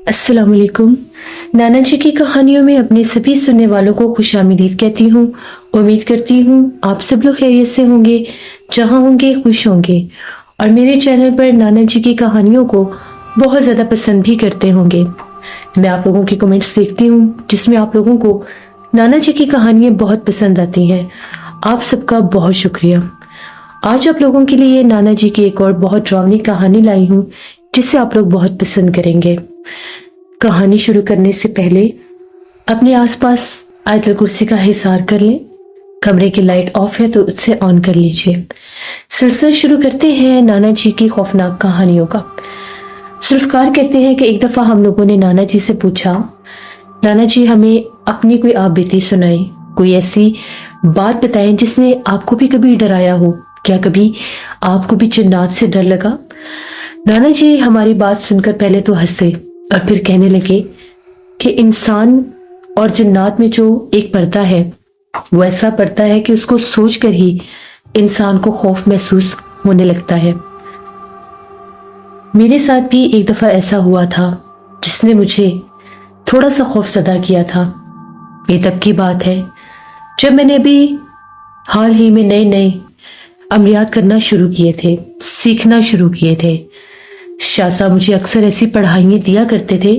अस्सलाम वालेकुम। नाना जी की कहानियों में अपने सभी सुनने वालों को खुशामदीद कहती हूँ। उम्मीद करती हूँ आप सब लोग खैरियत से होंगे, जहाँ होंगे खुश होंगे और मेरे चैनल पर नाना जी की कहानियों को बहुत ज़्यादा पसंद भी करते होंगे। मैं आप लोगों के कमेंट्स देखती हूँ जिसमें आप लोगों को नाना जी की कहानियाँ बहुत पसंद आती हैं। आप सबका बहुत शुक्रिया। आज आप लोगों के लिए नाना जी की एक और बहुत डरावनी कहानी लाई हूँ जिसे आप लोग बहुत पसंद करेंगे। कहानी शुरू करने से पहले अपने आसपास आयतल कुर्सी का हिसार कर लें। कमरे की लाइट ऑफ है तो उसे ऑन कर लीजिए। सिलसिला शुरू करते हैं नाना जी की खौफनाक कहानियों का। सुल्फकार कहते हैं कि एक दफा हम लोगों ने नाना जी से पूछा, नाना जी हमें अपनी कोई आप बीती सुनाई, कोई ऐसी बात बताएं जिसने आपको भी कभी डराया हो। क्या कभी आपको भी जिन्नात से डर लगा? नाना जी हमारी बात सुनकर पहले तो हंसे और फिर कहने लगे कि इंसान और जिन्नात में जो एक पर्दा है वो ऐसा पर्दा है कि उसको सोचकर ही इंसान को खौफ महसूस होने लगता है। मेरे साथ भी एक दफा ऐसा हुआ था जिसने मुझे थोड़ा सा खौफजदा किया था। ये तब की बात है जब मैंने अभी हाल ही में नए नए अमलियात करना शुरू किए थे, सीखना शुरू किए थे। शाह साहब मुझे अक्सर ऐसी पढ़ाइयाँ दिया करते थे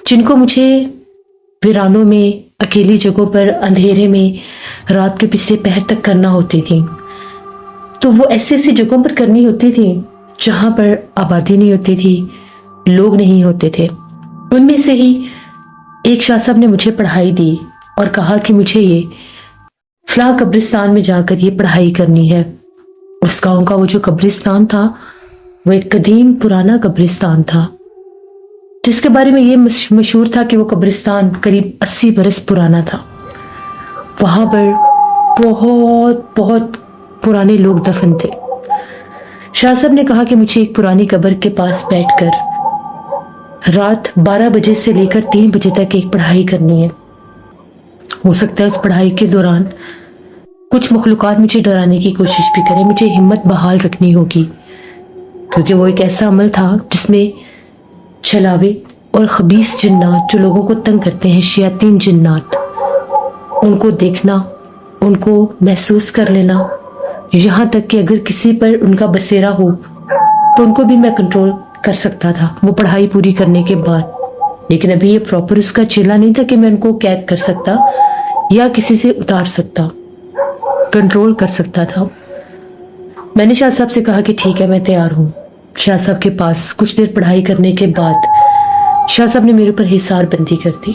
जिनको मुझे वीरानों में, अकेली जगहों पर, अंधेरे में रात के पिछले पहर तक करना होती थी। तो वो ऐसी ऐसी जगहों पर करनी होती थी जहां पर आबादी नहीं होती थी, लोग नहीं होते थे। उनमें से ही एक शाह साहब ने मुझे पढ़ाई दी और कहा कि मुझे ये फलां कब्रिस्तान में जाकर ये पढ़ाई करनी है। उस गांव का वो जो कब्रिस्तान था वो एक कदीम पुराना कब्रिस्तान था जिसके बारे में ये मशहूर था कि वो कब्रिस्तान करीब 80 बरस पुराना था। वहां पर बहुत बहुत पुराने लोग दफन थे। शाह साहब ने कहा कि मुझे एक पुरानी कब्र के पास बैठकर रात 12 बजे से लेकर 3 बजे तक एक पढ़ाई करनी है। हो सकता है उस पढ़ाई के दौरान कुछ मखलूकात मुझे डराने की कोशिश भी करें, मुझे हिम्मत बहाल रखनी होगी, क्योंकि वो एक ऐसा अमल था जिसमें छलावे और खबीस जिन्नात जो लोगों को तंग करते हैं, शयातीन जिन्नात, उनको देखना, उनको महसूस कर लेना, यहाँ तक कि अगर किसी पर उनका बसेरा हो तो उनको भी मैं कंट्रोल कर सकता था वो पढ़ाई पूरी करने के बाद। लेकिन अभी ये प्रॉपर उसका चेला नहीं था कि मैं उनको कैद कर सकता या किसी से उतार सकता, कंट्रोल कर सकता था। मैंने शाह साहब से कहा कि ठीक है, मैं तैयार हूँ। शाह साहब के पास कुछ देर पढ़ाई करने के बाद शाह साहब ने मेरे ऊपर हिसार बंदी कर दी।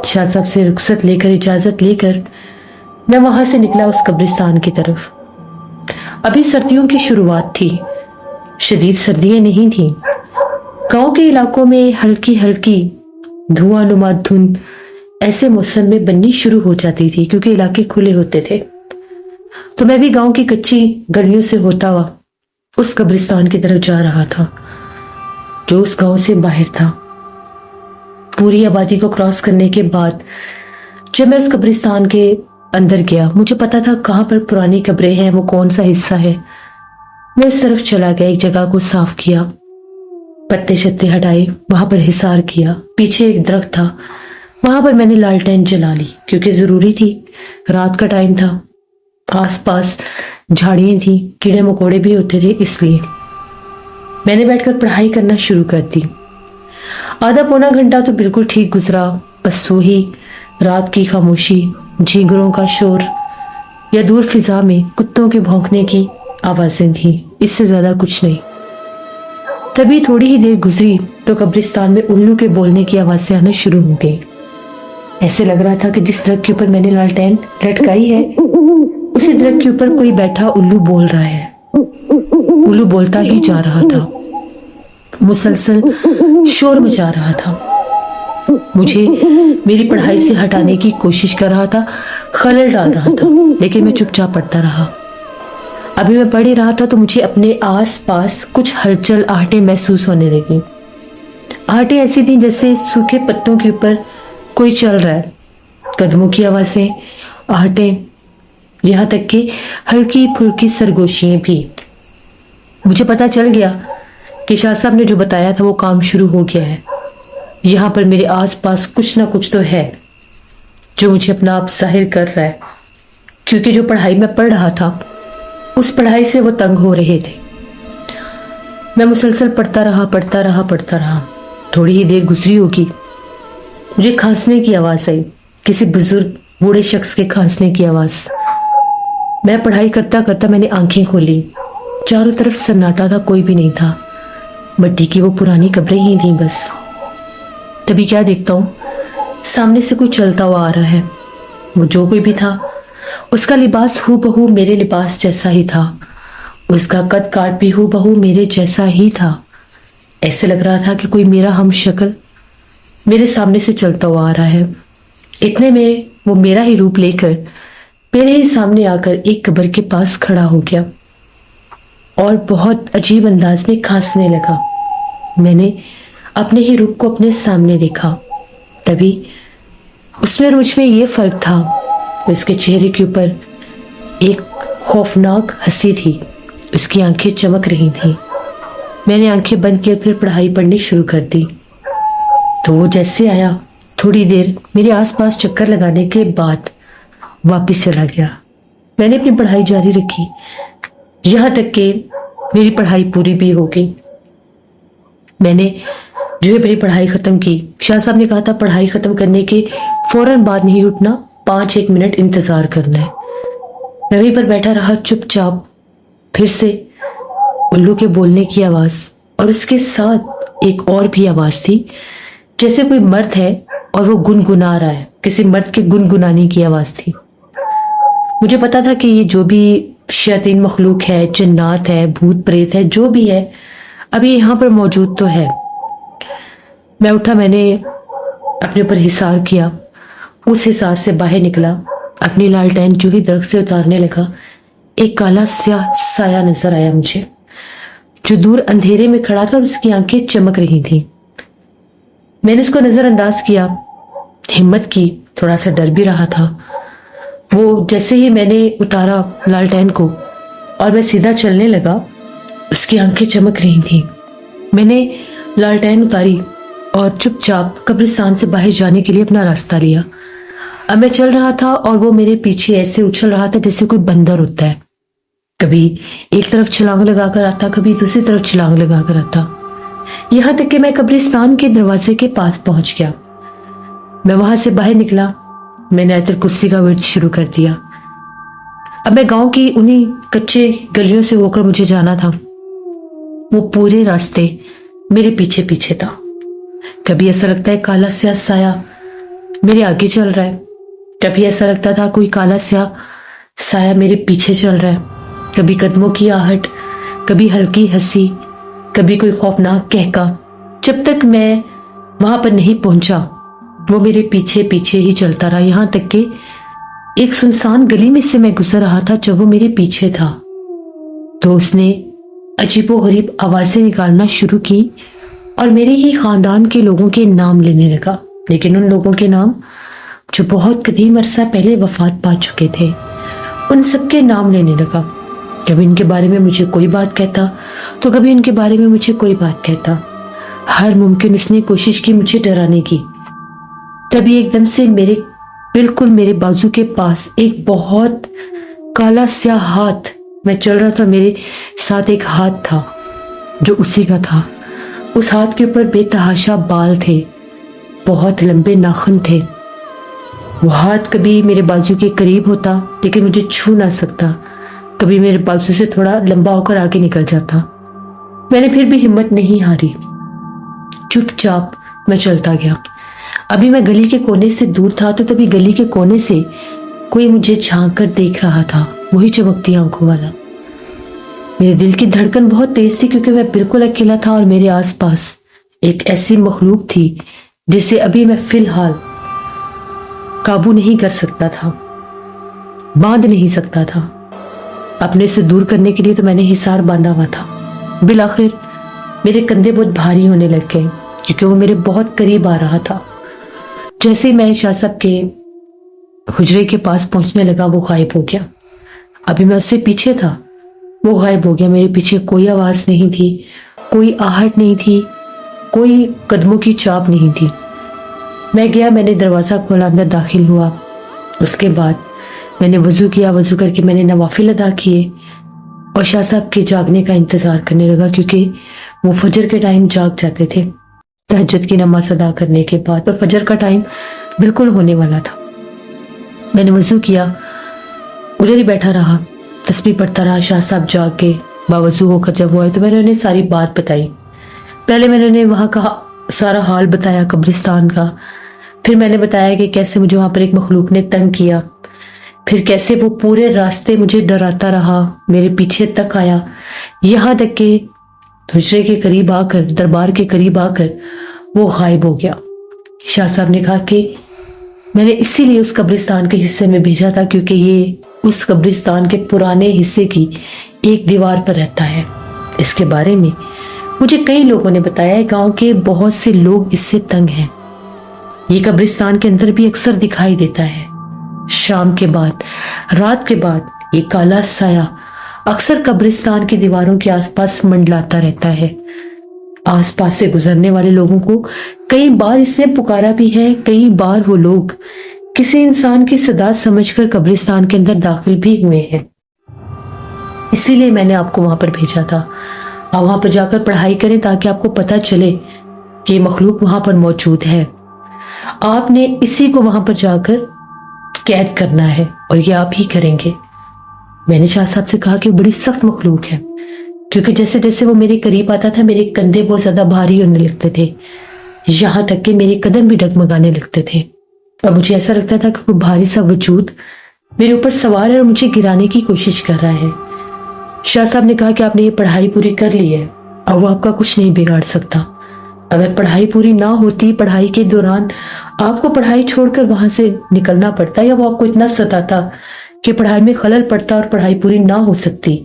शाह साहब से रुखसत लेकर, इजाजत लेकर मैं वहां से निकला उस कब्रिस्तान की तरफ। अभी सर्दियों की शुरुआत थी, शदीद सर्दियां नहीं थी। गांव के इलाकों में हल्की हल्की धुआं नुमा धुंध ऐसे मौसम में बननी शुरू हो जाती थी क्योंकि इलाके खुले होते थे। तो मैं भी गांव की कच्ची गलियों से होता हुआ उस कब्रिस्तान की तरफ जा रहा था जो उस गांव से बाहर था। पूरी आबादी को क्रॉस करने के बाद जब मैं उस कब्रिस्तान के अंदर गया, मुझे पता था कहाँ पर पुरानी कब्रें हैं, वो कौन सा हिस्सा है। मैं इस तरफ चला गया, एक जगह को साफ किया, पत्ते शत्ते हटाए, वहां पर हिसार किया। पीछे एक दरख्त था, वहां पर मैंने लालटेन जला ली क्योंकि जरूरी थी, रात का टाइम था, आसपास झाड़ियां थी, कीड़े मकोड़े भी होते थे, इसलिए मैंने बैठकर पढ़ाई करना शुरू कर दी। आधा पौना घंटा तो बिल्कुल ठीक गुजरा। बस वही रात की खामोशी, झींगरों का शोर या दूर फिजा में कुत्तों के भौंकने की आवाजें थी, इससे ज्यादा कुछ नहीं। तभी थोड़ी ही देर गुजरी तो कब्रिस्तान में उल्लू के बोलने की आवाजें आना शुरू हो गई। ऐसे लग रहा था कि जिस दरख्त के ऊपर मैंने लालटेन लटकाई है उसी दरख्त के ऊपर कोई बैठा उल्लू बोल रहा है। उल्लू बोलता ही जा रहा था, मुसलसल शोर मचा रहा था, मुझे मेरी पढ़ाई से हटाने की कोशिश कर रहा था, खलल डाल रहा था, लेकिन मैं चुपचाप पढ़ता रहा। अभी मैं पढ़ ही रहा था तो मुझे अपने आस पास कुछ हलचल, आहटें महसूस होने लगी। आहटें ऐसी थी जैसे सूखे पत्तों के ऊपर कोई चल रहा है, कदमों की आवाजें, आहटें, यहाँ तक कि हल्की फुल्की सरगोशियां भी। मुझे पता चल गया कि शाह साहब ने जो बताया था वो काम शुरू हो गया है। यहाँ पर मेरे आसपास कुछ ना कुछ तो है जो मुझे अपना आप जाहिर कर रहा है, क्योंकि जो पढ़ाई मैं पढ़ रहा था उस पढ़ाई से वो तंग हो रहे थे। मैं मुसलसल पढ़ता रहा। थोड़ी ही देर गुजरी होगी, मुझे खांसने की आवाज आई, किसी बुजुर्ग बूढ़े शख्स के खांसने की आवाज। मैं पढ़ाई करता करता मैंने आंखें खोली। चारों तरफ सन्नाटा था, कोई भी नहीं था। मट्टी की वो पुरानी कब्रें ही थी बस। तभी क्या देखता हूँ, सामने से कोई चलता हुआ आ रहा है। वो जो कोई भी था, उसका लिबास हूबहू मेरे लिबास जैसा ही था, उसका कद काट भी हूबहू मेरे जैसा ही था। ऐसे लग रहा था कि कोई मेरा हम शक्ल मेरे सामने से चलता हुआ आ रहा है। इतने में वो मेरा ही रूप लेकर मेरे ही सामने आकर एक कब्र के पास खड़ा हो गया और बहुत अजीब अंदाज में खांसने लगा। मैंने अपने ही रूप को अपने सामने देखा। तभी उसमें और मुझ में ये फर्क था, उसके चेहरे के ऊपर एक खौफनाक हंसी थी, उसकी आंखें चमक रही थी। मैंने आंखें बंद किए, फिर पढ़ाई पढ़नी शुरू कर दी। तो वो जैसे आया, थोड़ी देर मेरे आसपास चक्कर लगाने के बाद वापस चला गया। मैंने अपनी पढ़ाई जारी रखी, यहाँ तक कि मेरी पढ़ाई पूरी भी हो गई। मैंने जो है मेरी पढ़ाई खत्म की। शाह साहब ने कहा था पढ़ाई खत्म करने के फौरन बाद नहीं उठना, 5-1 मिनट इंतजार करना है। मैं वहीं पर बैठा रहा चुपचाप। फिर से उल्लू के बोलने की आवाज और उसके साथ एक और भी आवाज थी, जैसे कोई मर्द है और वो गुनगुना रहा है। किसी मर्द के गुनगुनाने की आवाज थी। मुझे पता था कि ये जो भी शैतान मखलूक है, जन्नात है, भूत प्रेत है, जो भी है अभी यहाँ पर मौजूद तो है। मैं उठा, मैंने अपने ऊपर हिसार किया, उस हिसार से बाहर निकला। अपनी लालटेन जो ही दरख्त से उतारने लगा, एक काला स्याह साया नजर आया मुझे, जो दूर अंधेरे में खड़ा था और उसकी आंखें चमक रही थी। मैंने उसको नजरअंदाज किया, हिम्मत की, थोड़ा सा डर भी रहा था। वो जैसे ही मैंने उतारा लालटेन को और मैं सीधा चलने लगा, उसकी आंखें चमक रही थी। मैंने लालटेन उतारी और चुपचाप कब्रिस्तान से बाहर जाने के लिए अपना रास्ता लिया। अब मैं चल रहा था और वो मेरे पीछे ऐसे उछल रहा था जैसे कोई बंदर होता है। कभी एक तरफ छलांग लगाकर आता, कभी दूसरी तरफ छलांग लगाकर आता, यहां तक कि मैं कब्रिस्तान के दरवाजे के पास पहुंच गया। मैं वहां से बाहर निकला, मैंने आयतुल कुर्सी का विर्द शुरू कर दिया। अब मैं गांव की उन्हीं कच्चे गलियों से होकर मुझे जाना था। वो पूरे रास्ते मेरे पीछे पीछे था। कभी ऐसा लगता है काला स्याह साया मेरे आगे चल रहा है, कभी ऐसा लगता था कोई काला स्याह साया मेरे पीछे चल रहा है। कभी कदमों की आहट, कभी हल्की हंसी, कभी कोई खौफनाक कहका। जब तक मैं वहां पर नहीं पहुंचा, वो मेरे पीछे पीछे ही चलता रहा। यहां तक कि एक सुनसान गली में से मैं गुजर रहा था, जब वो मेरे पीछे था तो उसने अजीबोगरीब आवाजें निकालना शुरू की और मेरे ही खानदान के लोगों के नाम लेने लगा, लेकिन उन लोगों के नाम जो बहुत कदीम अरसा पहले वफात पा चुके थे, उन सबके नाम लेने लगा। कभी इनके बारे में मुझे कोई बात कहता तो कभी इनके बारे में मुझे कोई बात कहता। हर मुमकिन उसने कोशिश की मुझे डराने की। तभी एकदम से बिल्कुल मेरे बाजू के पास एक बहुत काला स्याह हाथ, मैं चल रहा था, मेरे साथ एक हाथ था जो उसी का था। उस हाथ के ऊपर बेतहाशा बाल थे, बहुत लंबे नाखून थे। वो हाथ कभी मेरे बाजू के करीब होता लेकिन मुझे छू ना सकता, कभी मेरे बाजू से थोड़ा लंबा होकर आगे निकल जाता। मैंने फिर भी हिम्मत नहीं हारी, चुपचाप मैं चलता गया। अभी मैं गली के कोने से दूर था तो तभी गली के कोने से कोई मुझे झांक कर देख रहा था, वही चमकती आंखों वाला। मेरे दिल की धड़कन बहुत तेज थी क्योंकि मैं बिल्कुल अकेला था और मेरे आसपास एक ऐसी मखलूक थी जिसे अभी मैं फिलहाल काबू नहीं कर सकता था, बांध नहीं सकता था। अपने से दूर करने के लिए तो मैंने हिसार बांधा हुआ था। बिलाखिर मेरे कंधे बहुत भारी होने लग गए क्योंकि वो मेरे बहुत करीब आ रहा था। जैसे ही मैं शाह साहब के हुजरे के पास पहुंचने लगा, वो गायब हो गया। अभी मैं उससे पीछे था, वो गायब हो गया। मेरे पीछे कोई आवाज नहीं थी, कोई आहट नहीं थी, कोई कदमों की चाप नहीं थी। میں گیا, میں نے دروازہ کھولا, اندر داخل ہوا. اس کے بعد میں نے وضو کیا, وضو کر کے میں نے نوافل ادا کیے اور شاہ صاحب کے جاگنے کا انتظار کرنے لگا, کیونکہ وہ فجر کے ٹائم جاگ جاتے تھے تہجد کی نماز ادا کرنے کے بعد, اور فجر کا ٹائم بالکل ہونے والا تھا. میں نے وضو کیا, ادھر ہی بیٹھا رہا, تسبیح پڑھتا رہا. شاہ صاحب جاگ کے باوضو ہو کر جب وہ آئے تو میں نے انہیں ساری بات بتائی. پہلے میں نے انہیں وہاں کا سارا حال بتایا قبرستان کا, پھر میں نے بتایا کہ کیسے مجھے وہاں پر ایک مخلوق نے تنگ کیا, پھر کیسے وہ پورے راستے مجھے ڈراتا رہا, میرے پیچھے تک آیا, یہاں تک کہ حجرے کے قریب آ کر, دربار کے قریب آ کر وہ غائب ہو گیا. شاہ صاحب نے کہا کہ میں نے اسی لیے اس قبرستان کے حصے میں بھیجا تھا کیونکہ یہ اس قبرستان کے پرانے حصے کی ایک دیوار پر رہتا ہے. اس کے بارے میں مجھے کئی لوگوں نے بتایا ہے, گاؤں کے بہت سے لوگ اس سے تنگ ہیں. یہ قبرستان کے اندر بھی اکثر دکھائی دیتا ہے. شام کے بعد, رات کے بعد یہ کالا سایہ اکثر قبرستان کی دیواروں کے آس پاس منڈلاتا رہتا ہے. آس پاس سے گزرنے والے لوگوں کو کئی بار اس نے پکارا بھی ہے, کئی بار وہ لوگ کسی انسان کی صدا سمجھ کر قبرستان کے اندر داخل بھی ہوئے ہیں. اسی لیے میں نے آپ کو وہاں پر بھیجا تھا. آپ وہاں پر جا کر پڑھائی کریں تاکہ آپ کو پتہ چلے کہ یہ مخلوق وہاں پر موجود ہے. آپ نے اسی کو وہاں پر جا کر قید کرنا ہے اور یہ آپ ہی کریں گے. میں نے شاہ صاحب سے کہا کہ بڑی سخت مخلوق ہے, کیونکہ جیسے جیسے وہ میرے قریب آتا تھا میرے کندھے بہت زیادہ بھاری ہونے لگتے تھے, یہاں تک کہ میرے قدم بھی ڈگمگانے لگتے تھے, اور مجھے ایسا لگتا تھا کہ وہ بھاری سا وجود میرے اوپر سوار ہے اور مجھے گرانے کی کوشش کر رہا ہے. شاہ صاحب نے کہا کہ آپ نے یہ پڑھائی پوری کر لی ہے اور وہ آپ کا کچھ نہیں بگاڑ سکتا. اگر پڑھائی پوری نہ ہوتی, پڑھائی کے دوران آپ کو پڑھائی چھوڑ کر وہاں سے نکلنا پڑتا, یا وہ آپ کو اتنا ستاتا کہ پڑھائی میں خلل پڑتا اور پڑھائی پوری نہ ہو سکتی,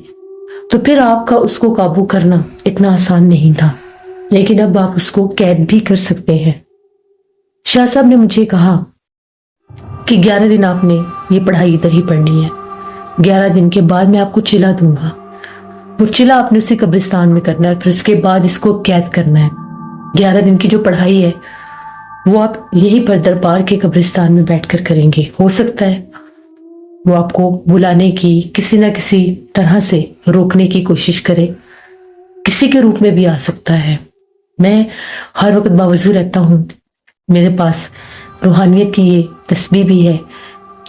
تو پھر آپ کا اس کو قابو کرنا اتنا آسان نہیں تھا. لیکن اب آپ اس کو قید بھی کر سکتے ہیں. شاہ صاحب نے مجھے کہا کہ 11 دن آپ نے یہ پڑھائی ادھر ہی پڑھنی ہے. 11 دن کے بعد میں آپ کو چلا دوں گا. وہ چلا آپ نے اسی قبرستان میں کرنا ہے, پھر اس کے بعد اس کو قید کرنا ہے. 11 دن کی جو پڑھائی ہے وہ آپ یہیں پر دربار کے قبرستان میں بیٹھ کر کریں گے. ہو سکتا ہے وہ آپ کو بلانے کی, کسی نہ کسی طرح سے روکنے کی کوشش کرے, کسی کے روپ میں بھی آ سکتا ہے. میں ہر وقت باوضو رہتا ہوں, میرے پاس روحانیت کی یہ تسبیح بھی ہے,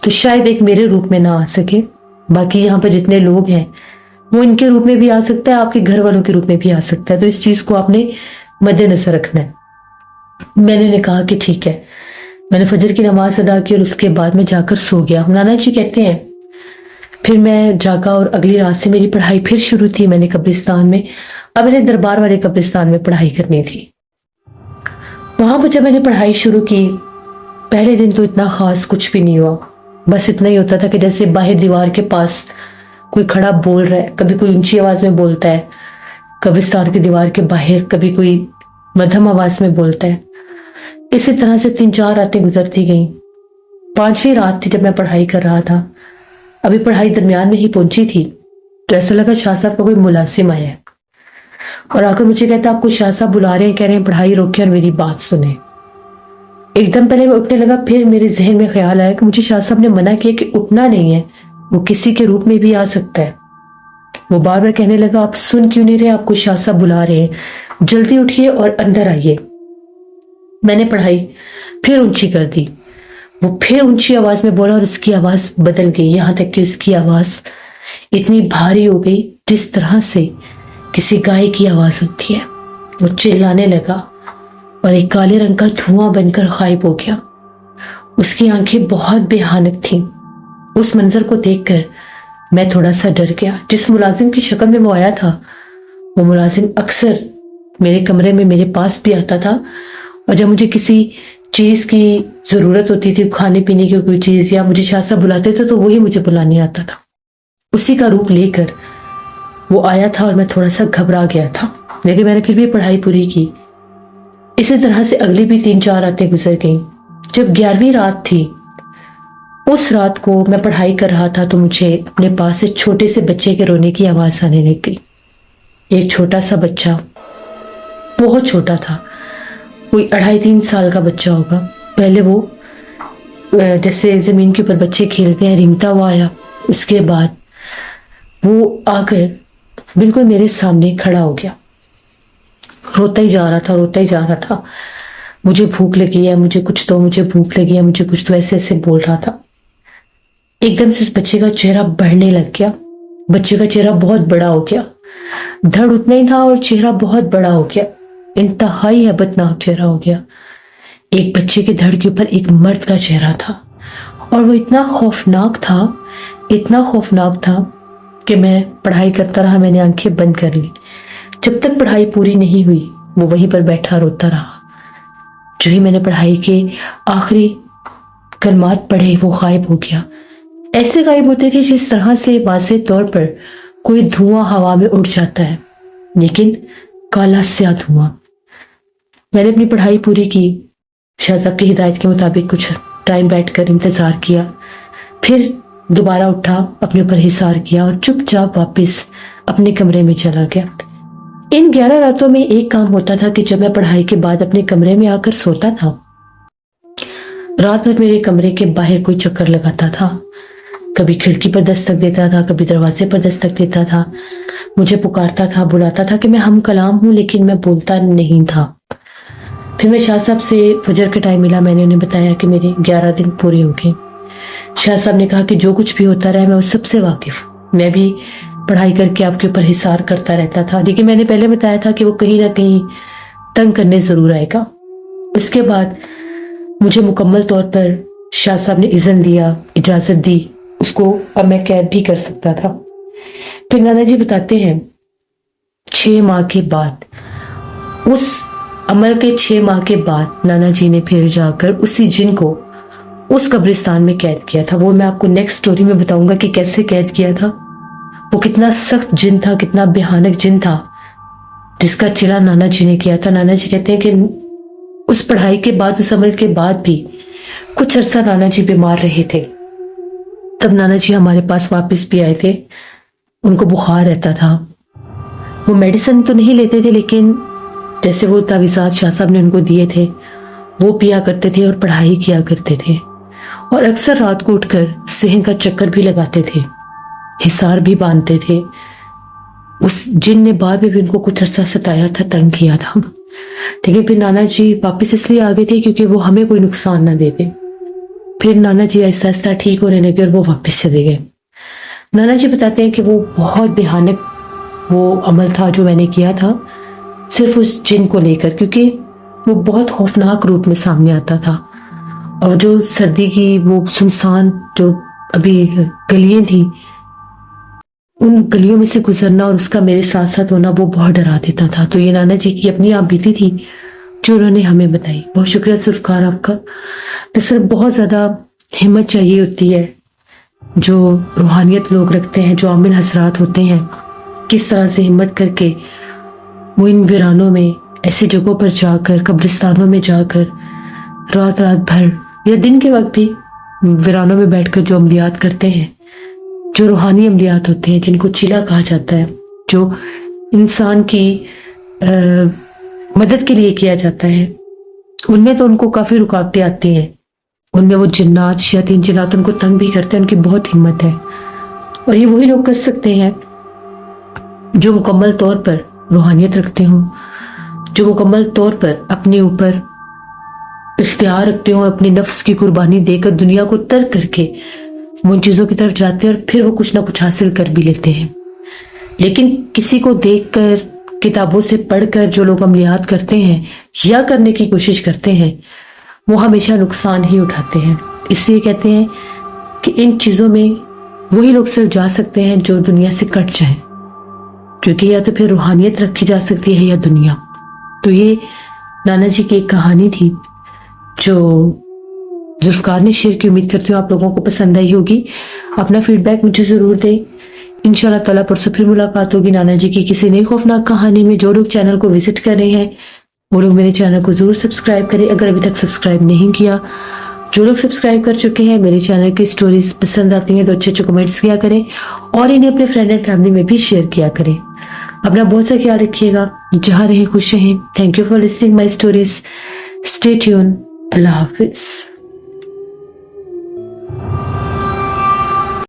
تو شاید ایک میرے روپ میں نہ آ سکے. باقی یہاں پہ جتنے لوگ ہیں وہ ان کے روپ میں بھی آ سکتا ہے, آپ کے گھر والوں کے روپ میں بھی آ سکتا ہے. تو اس چیز کو آپ نے مد نظر رکھنا ہے. میں نے کہا کہ ٹھیک ہے. میں نے فجر کی نماز ادا کی اور اس کے بعد میں جا کر سو گیا. مولانا جی کہتے ہیں پھر میں جاگا اور اگلی رات سے میری پڑھائی پھر شروع تھی. میں نے قبرستان میں, اب میں نے دربار والے قبرستان میں پڑھائی کرنی تھی. وہاں پر جب میں نے پڑھائی شروع کی, پہلے دن تو اتنا خاص کچھ بھی نہیں ہوا. بس اتنا ہی ہوتا تھا کہ جیسے باہر دیوار کے پاس کوئی کھڑا بول رہا ہے, کبھی کوئی اونچی آواز میں بولتا ہے قبرستان کی دیوار کے باہر, کبھی کوئی مدھم آواز میں بولتا ہے. اسی طرح سے 3-4 راتیں گزرتی گئیں. 5ویں رات تھی جب میں پڑھائی کر رہا تھا. ابھی پڑھائی درمیان میں ہی پہنچی تھی تو ایسا لگا شاہ صاحب کا کوئی ملازم آیا ہے, اور آ کر مجھے کہتا آپ کو شاہ صاحب بلا رہے ہیں, کہہ رہے ہیں پڑھائی روکیں اور میری بات سنیں. ایک دم پہلے میں اٹھنے لگا, پھر میرے ذہن میں خیال آیا کہ مجھے شاہ صاحب نے منع کیا کہ اٹھنا نہیں ہے, وہ کسی کے روپ میں بھی آ سکتا ہے. وہ بار بار کہنے لگا آپ سن کیوں نہیں رہے, آپ کو شاہ صاحب بلا رہے ہیں, جلدی اٹھیے اور اندر آئیے. میں نے پڑھائی پھر اونچی کر دی. وہ پھر اونچی آواز میں بولا اور اس کی آواز بدل گئی, یہاں تک کہ اس کی آواز اتنی بھاری ہو گئی جس طرح سے کسی گائے کی آواز ہوتی ہے. وہ چلانے لگا اور ایک کالے رنگ کا دھواں بن کر غائب ہو گیا. اس کی آنکھیں بہت بھیانک تھیں. اس منظر کو دیکھ کر میں تھوڑا سا ڈر گیا. جس ملازم کی شکل میں وہ آیا تھا وہ ملازم اکثر میرے کمرے میں میرے پاس بھی آتا تھا, اور جب مجھے کسی چیز کی ضرورت ہوتی تھی, کھانے پینے کی کوئی چیز, یا مجھے شاہ صاحب بلاتے تھے تو وہی مجھے بلانے آتا تھا. اسی کا روپ لے کر وہ آیا تھا اور میں تھوڑا سا گھبرا گیا تھا, لیکن میں نے پھر بھی پڑھائی پوری کی. اسی طرح سے اگلی بھی 3-4 راتیں گزر گئیں. جب 11ویں رات تھی, اس رات کو میں پڑھائی کر رہا تھا تو مجھے اپنے پاس سے چھوٹے سے بچے کے رونے کی آواز آنے لگ گئی. ایک چھوٹا سا بچہ, بہت چھوٹا تھا, کوئی 2.5-3 سال کا بچہ ہوگا, पहले वो जैसे ज़मीन के ऊपर बच्चे खेलते हैं रेंगता हुआ आया, उसके बाद वो आकर बिल्कुल मेरे सामने खड़ा हो गया, रोता ही जा रहा था, रोता ही जा रहा था। मुझे भूख लगी है, मुझे कुछ दो, मुझे भूख लगी है, मुझे कुछ दो, ऐसे ऐसे बोल रहा था। एकदम से उस बच्चे का चेहरा बढ़ने लग गया, बच्चे का चेहरा बहुत बड़ा हो गया, धड़ उतना ही था और चेहरा बहुत बड़ा हो गया, इंतहाई हैबतनाक चेहरा हो गया। एक बच्चे के धड़ के ऊपर एक मर्द का चेहरा था और वो इतना खौफनाक था, इतना खौफनाक था कि मैं पढ़ाई करता रहा, मैंने आंखें बंद कर ली। जब तक पढ़ाई पूरी नहीं हुई वो वहीं पर बैठा रोता रहा। जो ही मैंने पढ़ाई के आखिरी कलमात पढ़े वो गायब हो गया। ऐसे गायब होते थे जिस तरह से वाज़े तौर पर कोई धुआं हवा में उड़ जाता है, लेकिन काला स्या धुआं। मैंने अपनी पढ़ाई पूरी की, शाह साहब की हिदायत के मुताबिक कुछ टाइम बैठकर इंतज़ार किया, फिर दोबारा उठा, अपने ऊपर हिसार किया और चुपचाप वापस अपने कमरे में चला गया। इन 11 रातों में एक काम होता था कि जब मैं पढ़ाई के बाद अपने कमरे में आकर सोता था, रात भर मेरे कमरे के बाहर कोई चक्कर लगाता था, कभी खिड़की पर दस्तक देता था, कभी दरवाजे पर दस्तक देता था, मुझे पुकारता था, बुलाता था कि मैं हम कलाम हूं, लेकिन मैं बोलता नहीं था। फिर मैं शाह साहब से फजर का टाइम मिला, मैंने उन्हें बताया कि मेरे 11 दिन पूरे हो गए। शाह साहब ने कहा कि जो कुछ भी होता रहा मैं उस सबसे वाकिफ, मैं भी पढ़ाई करके आपके ऊपर हिसार करता रहता था, लेकिन मैंने पहले बताया था कि वो कहीं ना कहीं तंग करने जरूर आएगा। उसके बाद मुझे मुकम्मल तौर पर शाह साहब ने इज़्न दिया, इजाज़त दी उसको, अब मैं कैद भी कर सकता था। फिर नाना जी बताते हैं 6 माह के बाद, उस अमल के 6 माह के बाद नाना जी ने फिर जाकर उसी जिन को उस कब्रिस्तान में कैद किया था। वो मैं आपको नेक्स्ट स्टोरी में बताऊंगा कि कैसे कैद किया था। वो कितना सख्त जिन था, कितना भयानक जिन था जिसका चिला नाना जी ने किया था। नाना जी कहते हैं कि उस पढ़ाई के बाद, उस अमल के बाद भी कुछ अरसा नाना जी बीमार रहे थे। तब नाना जी हमारे पास वापस भी आए थे, उनको बुखार रहता था। वो मेडिसिन तो नहीं लेते थे, लेकिन जैसे वो तावीज़ात शाह साहब ने उनको दिए थे वो पिया करते थे और पढ़ाई किया करते थे, और अक्सर रात को उठकर सेहन का चक्कर भी लगाते थे, हिसार भी बांधते थे। उस जिन ने बाद में भी उनको कुछ अरसा सताया था, तंग किया था, लेकिन फिर नाना जी वापस इसलिए आ गए थे क्योंकि वो हमें कोई नुकसान ना दे दे। फिर नाना जी आहिस्ता आहिस्ता ठीक होने लगे और वो वापस चले गए। नाना जी बताते हैं कि वो बहुत भयानक वो अमल था जो मैंने किया था, सिर्फ उस जिन को लेकर, क्योंकि वो बहुत खौफनाक रूप में सामने आता था। और जो सर्दी की वो सुनसान जो अभी गलियां थी, उन गलियों में से गुजरना और उसका मेरे साथ साथ होना वो बहुत डरा देता था। तो ये नाना जी की अपनी आप बीती थी जो उन्होंने हमें बताई। बहुत शुक्रिया जुल्फ़िकार आपका। दरअसल बहुत ज़्यादा हिम्मत चाहिए होती है जो रूहानियत लोग रखते हैं, जो आमिल हजरात होते हैं, किस तरह से हिम्मत करके वो इन वीरानों में, ऐसी जगहों पर जाकर, कब्रिस्तानों में जाकर रात रात भर या दिन के वक्त भी वीरानों में बैठकर जो अमलियात करते हैं, जो रूहानी अमलियात होते हैं, जिनको चिला कहा जाता है, जो इंसान की मदद के लिए किया जाता है, उनमें तो उनको काफ़ी रुकावटें आती हैं। उनमें वो जिन्नात, शैतान जिन्नात उनको तंग भी करते हैं, उनकी बहुत हिम्मत है। और ये वही लोग कर सकते हैं जो मुकम्मल तौर पर रूहानियत रखते हों, जो मुकम्मल तौर पर अपने ऊपर इख्तियार रखते हों, अपने नफ्स की कुर्बानी देकर दुनिया को तर्क करके वो उन चीज़ों की तरफ जाते हैं और फिर वो कुछ ना कुछ हासिल कर भी लेते हैं। लेकिन किसी को देखकर, किताबों से पढ़कर जो लोग अमलियात करते हैं या करने की कोशिश करते हैं, वो हमेशा नुकसान ही उठाते हैं। इसलिए कहते हैं कि इन चीज़ों में वही लोग सिर्फ जा सकते हैं जो दुनिया से कट जाएं, क्योंकि या तो फिर रूहानियत रखी जा सकती है या दुनिया। तो ये नाना जी की एक कहानी थी जो जुल्फ़िकार ने शेयर की। उम्मीद करती हूँ आप लोगों को पसंद आई होगी। अपना फीडबैक मुझे ज़रूर दें। इंशाल्लाह ताला परसों फिर मुलाकात होगी नाना जी की किसी नई खौफनाक कहानी में। जो लोग चैनल को विजिट कर रहे हैं वो लोग मेरे चैनल को ज़रूर सब्सक्राइब करें अगर अभी तक सब्सक्राइब नहीं किया। जो लोग सब्सक्राइब कर चुके हैं, मेरे चैनल की स्टोरीज पसंद आती हैं तो अच्छे अच्छे कमेंट्स किया करें और इन्हें अपने फ्रेंड एंड फैमिली में भी शेयर किया करें। अपना बहुत सा ख्याल रखिएगा, जहाँ रहें खुश रहें। Thank you for listening my stories. Stay tune. اللہ حافظ.